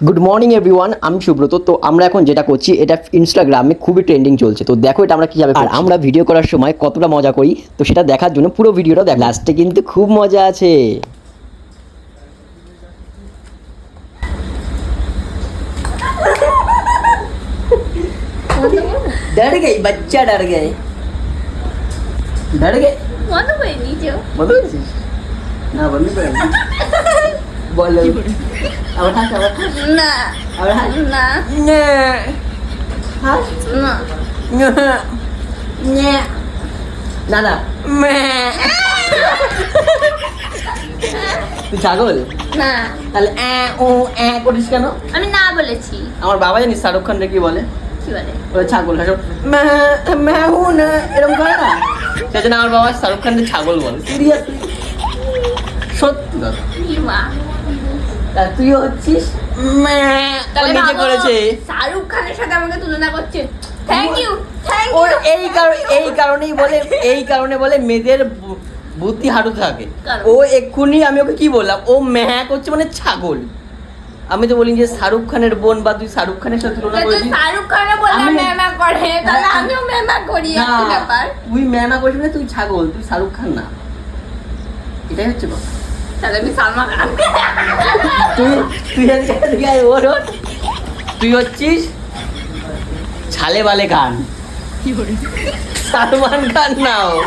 Good morning everyone, আমি সুব্রত। তো আমরা এখন যেটা করছি এটা ইনস্টাগ্রামে খুবই ট্রেন্ডিং চলছে। তো দেখো এটা আমরা কীভাবে, আর আমরা ভিডিও করার সময় কতটা মজা করি, তো সেটা দেখার জন্য পুরো ভিডিওটা দেখ। লাস্টে কিন্তু খুব মজা আছে। डर गई, बच्चा डर गए, डर गए। বন্ধ করে নিয়েছো? বন্ধ করেছিস? না বন্ধ করে না। বলো আবার হাস, আবার হাস, না আবার হাস। না না হাস না না না তুই ছাগল? না তাহলে করিস কেন? আমি না বলেছি। আমার বাবা জানিস শাহরুখ খান কি বলে? কি বলে? বলে ছাগল। এরকম করে না, সেই জন্য আমার বাবা শাহরুখ খানকে ছাগল বলে। সিরিয়াসলি, সত্যি কথা। কি মা? তা তুই হচ্ছিস তাহলে নিজে ভাবো, করেছে। শাহরুখ খানের সাথে আমাকে তুলনা করছে। থ্যাংক ইউ, থ্যাংক ওর ইউ। এই কারণে বলে মেয়েদের বুদ্ধি হাঁটু থাকে। কারণ? ও এক্ষুনি আমি ওকে কি বললাম, ও ম্যাঁ করছে মানে ছাগল। আমি তো বলি যে শাহরুখ খানের বোন, বা তুই শাহরুখ খানের সাথে তুলনা করেছিস। শাহরুখ খানও বললাম আমি- মেমা করে, তাহলে হ্যাঁ। আমিও মেমা করি। না, একই ব্যাপার। তুই ম্যানা করিস মানে তুই ছাগল, তুই শাহরুখ খান না। এটাই হচ্ছে কথা। তাহলে আমি সালমান খান। তুই তুই এদিকে আয়, ওর ওর। তুই হচ্ছিস ছালে বালে খান, সালমান খান নাও।